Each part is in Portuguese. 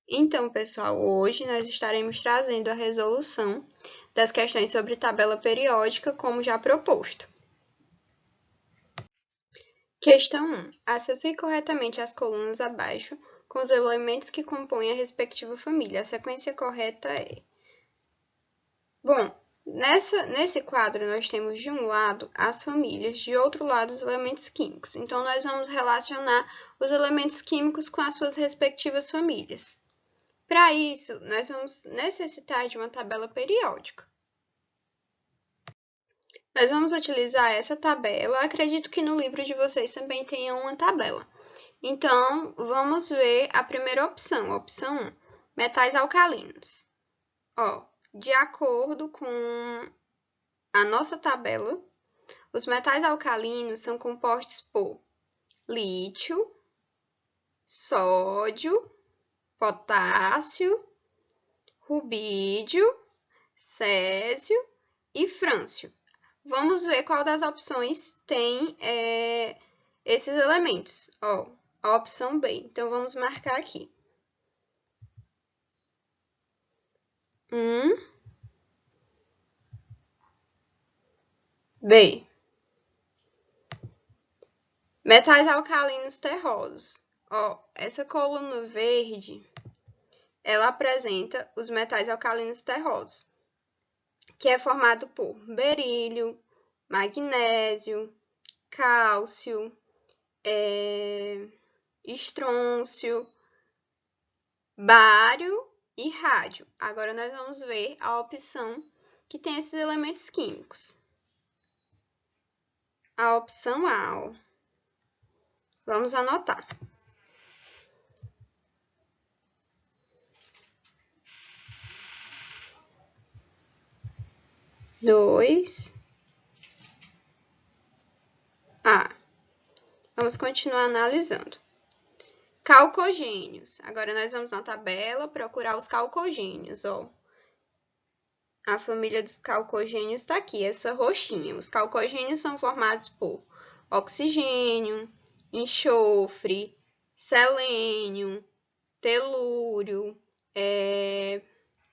Então, pessoal, hoje nós estaremos trazendo a resolução das questões sobre tabela periódica, como já proposto. Questão 1. Associe corretamente as colunas abaixo com os elementos que compõem a respectiva família. A sequência correta é... Bom, nesse quadro nós temos de um lado as famílias, de outro lado os elementos químicos. Então, nós vamos relacionar os elementos químicos com as suas respectivas famílias. Para isso, nós vamos necessitar de uma tabela periódica. Nós vamos utilizar essa tabela. Acredito que no livro de vocês também tenha uma tabela. Então, vamos ver a primeira opção, a opção 1, metais alcalinos. De acordo com a nossa tabela, os metais alcalinos são compostos por lítio, sódio, potássio, rubídio, césio e frâncio. Vamos ver qual das opções tem esses elementos. A opção B. Então, vamos marcar aqui. B. Metais alcalinos terrosos. Essa coluna verde, ela apresenta os metais alcalinos terrosos, que é formado por berílio, magnésio, cálcio, estrôncio, bário e rádio. Agora, nós vamos ver a opção que tem esses elementos químicos. A opção A, vamos anotar. Vamos continuar analisando. Calcogênios. Agora, nós vamos na tabela procurar os calcogênios, A família dos calcogênios está aqui, essa roxinha. Os calcogênios são formados por oxigênio, enxofre, selênio, telúrio,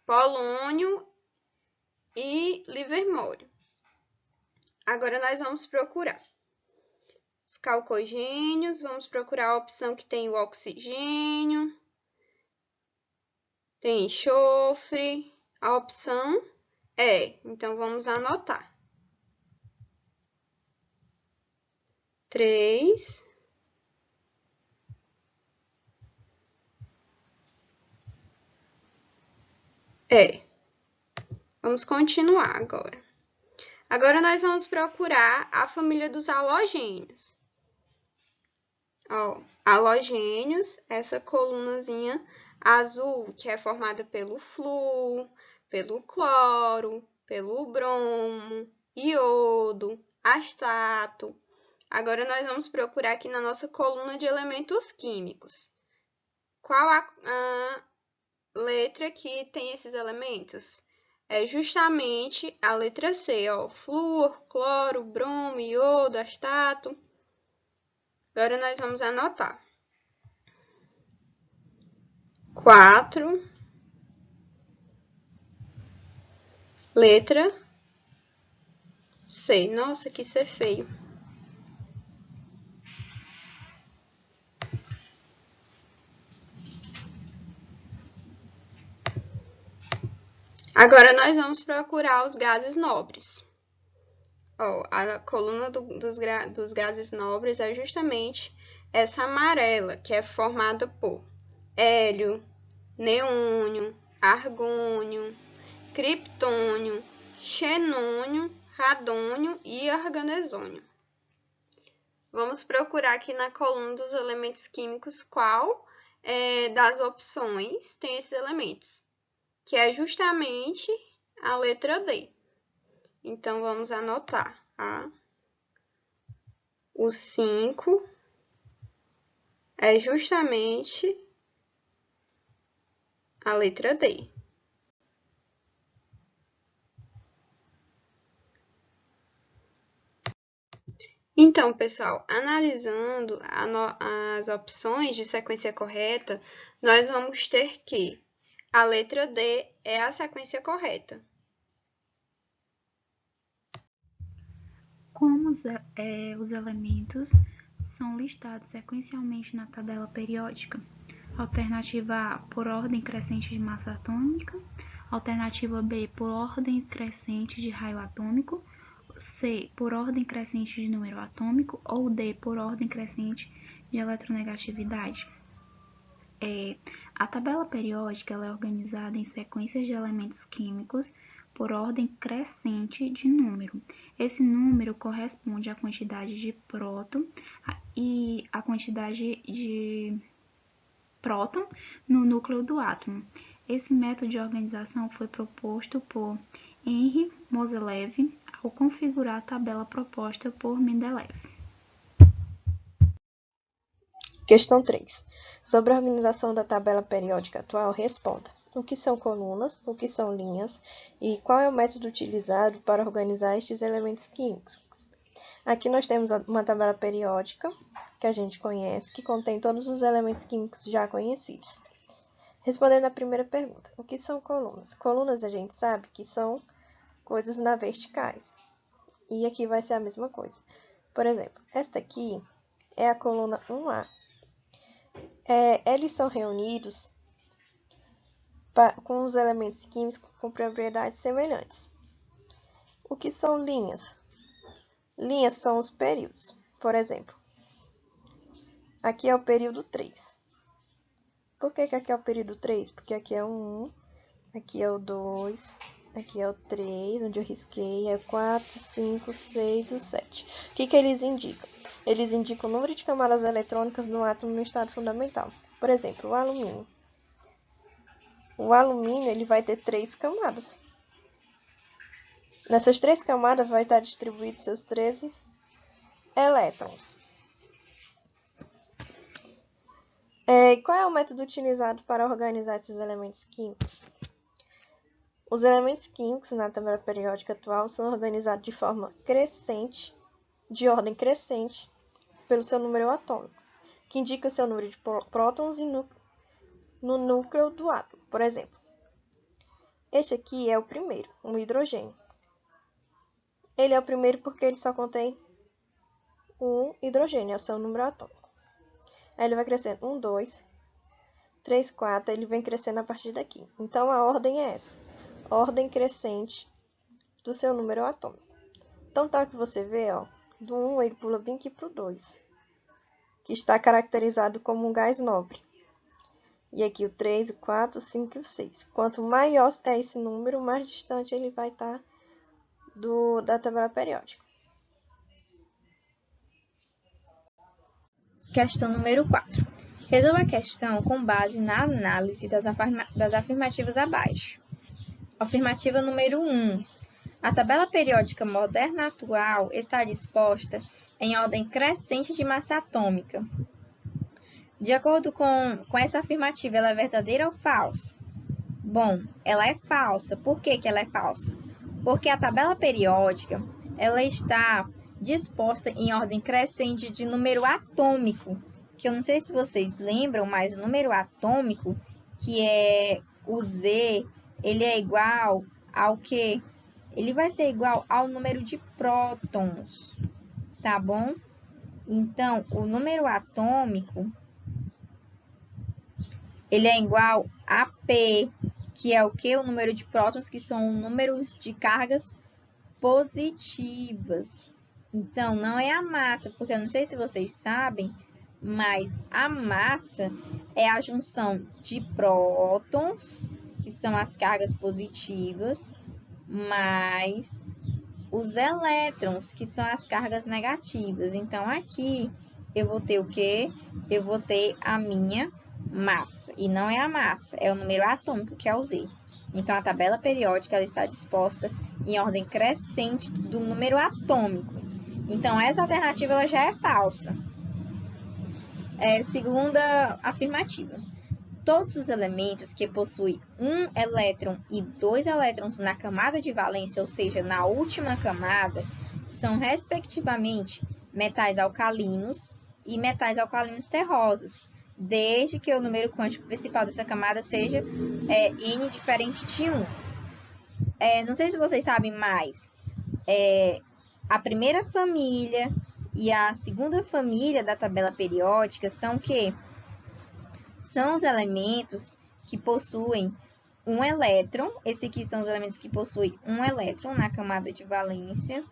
polônio e livermório. Agora, nós vamos procurar os calcogênios, vamos procurar a opção que tem o oxigênio, tem enxofre, a opção então vamos anotar. 3. Vamos continuar agora. Agora, nós vamos procurar a família dos halogênios. Halogênios, essa colunazinha azul, que é formada pelo flúor, pelo cloro, pelo bromo, iodo, astato. Agora, nós vamos procurar aqui na nossa coluna de elementos químicos. Qual a letra que tem esses elementos? É justamente a letra C, flúor, cloro, bromo, iodo, astato. Agora, nós vamos anotar. 4. Letra C. Nossa, que C feio. Agora, nós vamos procurar os gases nobres. A coluna dos gases nobres é justamente essa amarela, que é formada por hélio, neônio, argônio, criptônio, xenônio, radônio e arganesônio. Vamos procurar aqui na coluna dos elementos químicos qual das opções tem esses elementos, que é justamente a letra D. Então, vamos anotar. O 5 é justamente a letra D. Então, pessoal, analisando as opções de sequência correta, nós vamos ter que a letra D é a sequência correta. Como os elementos são listados sequencialmente na tabela periódica? Alternativa A, por ordem crescente de massa atômica. Alternativa B, por ordem crescente de raio atômico. C, por ordem crescente de número atômico. Ou D, por ordem crescente de eletronegatividade. A tabela periódica ela é organizada em sequências de elementos químicos por ordem crescente de número. Esse número corresponde à quantidade de próton e à quantidade de próton no núcleo do átomo. Esse método de organização foi proposto por Henri Moseley ao configurar a tabela proposta por Mendeleev. Questão 3. Sobre a organização da tabela periódica atual, responda: o que são colunas, o que são linhas e qual é o método utilizado para organizar estes elementos químicos. Aqui nós temos uma tabela periódica que a gente conhece, que contém todos os elementos químicos já conhecidos. Respondendo à primeira pergunta, o que são colunas? Colunas a gente sabe que são coisas na verticais. E aqui vai ser a mesma coisa. Por exemplo, esta aqui é a coluna 1A. Eles são reunidos com os elementos químicos com propriedades semelhantes. O que são linhas? Linhas são os períodos. Por exemplo, aqui é o período 3. Por que aqui é o período 3? Porque aqui é o 1, aqui é o 2, aqui é o 3, onde eu risquei, é o 4, 5, 6 e o 7. O que eles indicam? Eles indicam o número de camadas eletrônicas no átomo no estado fundamental. Por exemplo, o alumínio. O alumínio ele vai ter 3 camadas. Nessas 3 camadas vai estar distribuídos seus 13 elétrons. Qual é o método utilizado para organizar esses elementos químicos? Os elementos químicos na tabela periódica atual são organizados de forma crescente, de ordem crescente, pelo seu número atômico, que indica o seu número de prótons no núcleo do átomo. Por exemplo, este aqui é o primeiro, o hidrogênio. Ele é o primeiro porque ele só contém um hidrogênio, é o seu número atômico. Aí ele vai crescendo 1, 2, 3, 4, ele vem crescendo a partir daqui. Então, a ordem é essa, ordem crescente do seu número atômico. Então, tal que você vê, ó, do 1 ele pula bem aqui para o 2, que está caracterizado como um gás nobre. E aqui o 3, o 4, o 5 e o 6. Quanto maior é esse número, mais distante ele vai estar da tabela periódica. Questão número 4. Resolva a questão com base na análise das afirmativas abaixo. Afirmativa número 1. A tabela periódica moderna atual está disposta em ordem crescente de massa atômica. De acordo com essa afirmativa, ela é verdadeira ou falsa? Bom, ela é falsa. Por que ela é falsa? Porque a tabela periódica ela está disposta em ordem crescente de número atômico, que eu não sei se vocês lembram, mas o número atômico, que é o Z, ele é igual ao quê? Ele vai ser igual ao número de prótons, tá bom? Então, o número atômico, ele é igual a P, que é o quê? O número de prótons, que são números de cargas positivas. Então, não é a massa, porque eu não sei se vocês sabem, mas a massa é a junção de prótons, que são as cargas positivas, mais os elétrons, que são as cargas negativas. Então, aqui eu vou ter o quê? Eu vou ter a minha massa. E não é a massa, é o número atômico, que é o Z. Então, a tabela periódica ela está disposta em ordem crescente do número atômico. Então, essa alternativa ela já é falsa. Segunda afirmativa. Todos os elementos que possuem um elétron e 2 elétrons na camada de valência, ou seja, na última camada, são respectivamente metais alcalinos e metais alcalinos terrosos, desde que o número quântico principal dessa camada seja N diferente de 1. Não sei se vocês sabem mais, a primeira família e a segunda família da tabela periódica são o quê? São os elementos que possuem um elétron. Esse aqui são os elementos que possuem um elétron na camada de valência.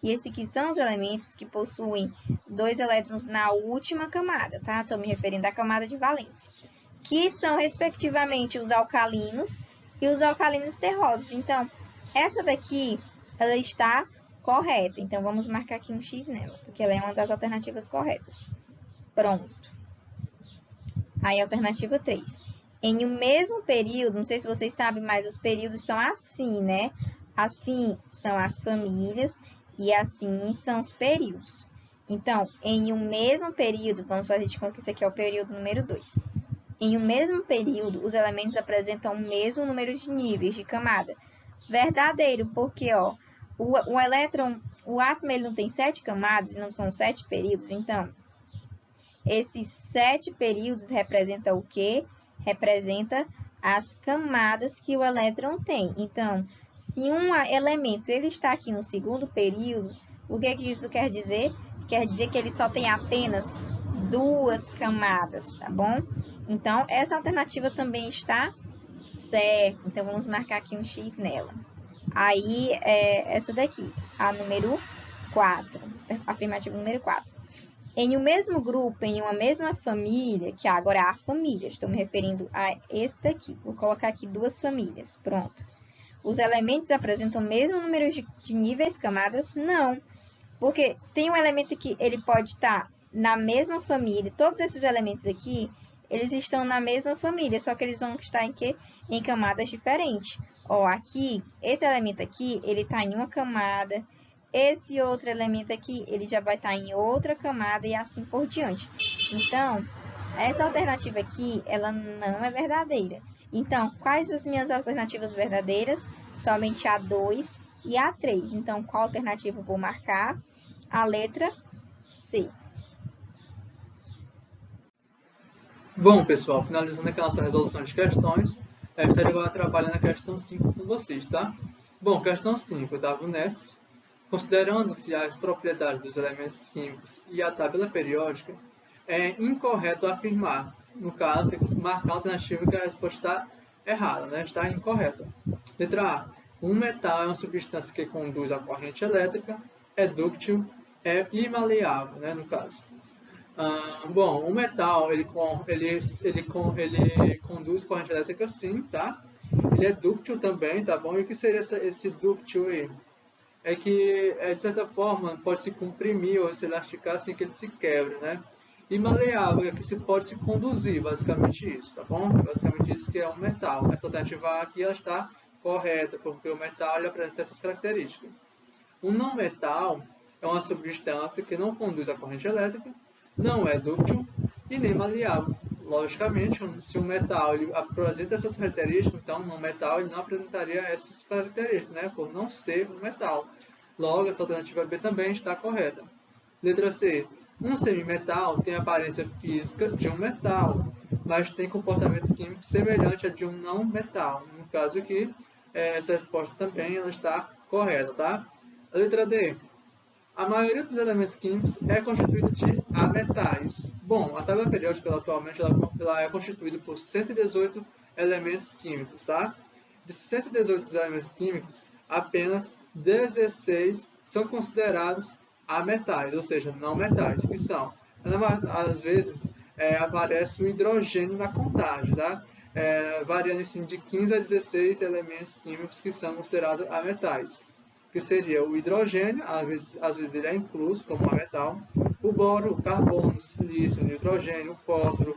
E esse aqui são os elementos que possuem 2 elétrons na última camada, tá? Estou me referindo à camada de valência. Que são, respectivamente, os alcalinos e os alcalinos terrosos. Então, essa daqui, ela está correta. Então, vamos marcar aqui um X nela, porque ela é uma das alternativas corretas. Pronto. Aí, alternativa 3. Em um mesmo período, não sei se vocês sabem, mas os períodos são assim, né? Assim são as famílias e assim são os períodos. Então, em um mesmo período, vamos fazer de conta que esse aqui é o período número 2. Em um mesmo período, os elementos apresentam o mesmo número de níveis de camada. Verdadeiro, porque ó, o elétron, o átomo ele não tem 7 camadas, não são 7 períodos. Então, esses 7 períodos representam o quê? Representa as camadas que o elétron tem. Então, se um elemento ele está aqui no segundo período, o que isso quer dizer? Quer dizer que ele só tem apenas 2 camadas, tá bom? Então, essa alternativa também está certa. Então, vamos marcar aqui um X nela. Aí, essa daqui, a número 4, afirmativa número 4. Em um mesmo grupo, em uma mesma família, que agora é a família, estou me referindo a esse daqui. Vou colocar aqui 2 famílias, pronto. Os elementos apresentam o mesmo número de níveis, camadas? Não, porque tem um elemento que ele pode estar na mesma família. Todos esses elementos aqui, eles estão na mesma família, só que eles vão estar em quê? Em camadas diferentes. Ó, aqui, esse elemento aqui, ele está em uma camada. Esse outro elemento aqui, ele já vai estar em outra camada e assim por diante. Então, essa alternativa aqui, ela não é verdadeira. Então, quais as minhas alternativas verdadeiras? Somente a 2 e a 3. Então, qual alternativa eu vou marcar? A letra C. Bom, pessoal, finalizando aqui a nossa resolução de questões, eu estarei agora trabalhando a questão 5 com vocês, tá? Bom, questão 5 da VUNESP. Considerando-se as propriedades dos elementos químicos e a tabela periódica, é incorreto afirmar. No caso, tem que marcar a alternativa que a resposta está errada, né? Está incorreta. Letra A. Um metal é uma substância que conduz a corrente elétrica, é dúctil, é imaleável, né? No caso. Bom, o metal ele conduz corrente elétrica sim, tá? Ele é dúctil também, tá bom? E o que seria esse dúctil aí? É que, de certa forma, pode se comprimir ou se elasticar sem que ele se quebre, né? E maleável é que se pode se conduzir, basicamente isso, tá bom? Basicamente isso que é um metal. Essa alternativa aqui ela está correta, porque o metal ele apresenta essas características. Um não metal é uma substância que não conduz a corrente elétrica, não é dúctil e nem maleável. Logicamente, se um metal ele apresenta essas características, então um metal ele não apresentaria essas características, né? Por não ser um metal. Logo, essa alternativa B também está correta. Letra C. Um semimetal tem a aparência física de um metal, mas tem comportamento químico semelhante a de um não metal. No caso aqui, essa resposta também ela está correta, tá? A letra D. A maioria dos elementos químicos é constituída de ametais. Bom, a tabela periódica atualmente ela é constituída por 118 elementos químicos, tá? De 118 elementos químicos, apenas 16 são considerados ametais, ou seja, não metais, que são, às vezes, aparece o hidrogênio na contagem, tá? Variando assim, de 15 a 16 elementos químicos que são considerados ametais, que seria o hidrogênio, às vezes ele é incluso como ametal, o boro, o carbono, o silício, o nitrogênio, o fósforo,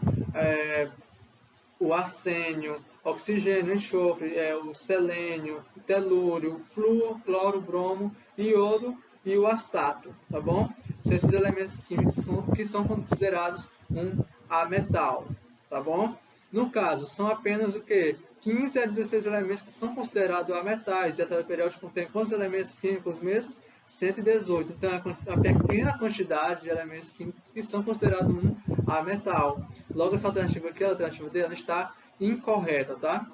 o arsênio, oxigênio, enxofre, o selênio, o telúrio, o flúor, cloro, bromo, iodo e o astato, tá bom? São esses elementos químicos que são considerados um ametal, tá bom? No caso, são apenas o quê? 15 a 16 elementos que são considerados ametais, e a tabela periódica contém quantos elementos químicos mesmo? 118. Então, é uma pequena quantidade de elementos químicos que são considerados um ametal. Logo, essa alternativa aqui, a alternativa D, ela está incorreta, tá?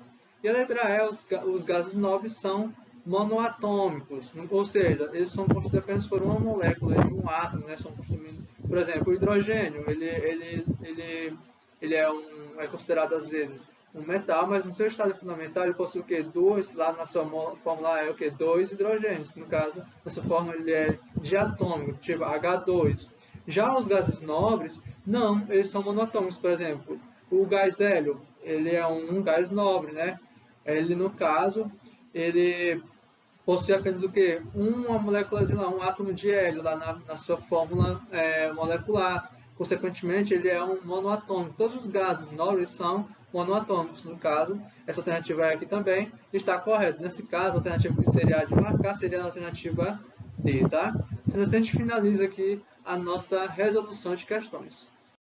E a letra E, os gases nobres são monoatômicos, ou seja, eles são constituídos apenas por uma molécula de um átomo, né? São constituídos, por exemplo, o hidrogênio, ele é considerado às vezes um metal, mas no seu estado fundamental ele possui o que? Lá na sua fórmula é o que? 2 hidrogênios, no caso, nessa fórmula ele é diatômico, tipo H2. Já os gases nobres, não, eles são monoatômicos, por exemplo, o gás hélio, ele é um gás nobre, né? Ele, no caso, ele possui apenas o que? Uma molécula, lá, um átomo de hélio lá na sua fórmula molecular. Consequentemente, ele é um monoatômico. Todos os gases nobres são monoatômicos. No caso, essa alternativa aqui também está correta. Nesse caso, a alternativa que seria a de marcar seria a alternativa D, tá? Então, assim a gente finaliza aqui a nossa resolução de questões.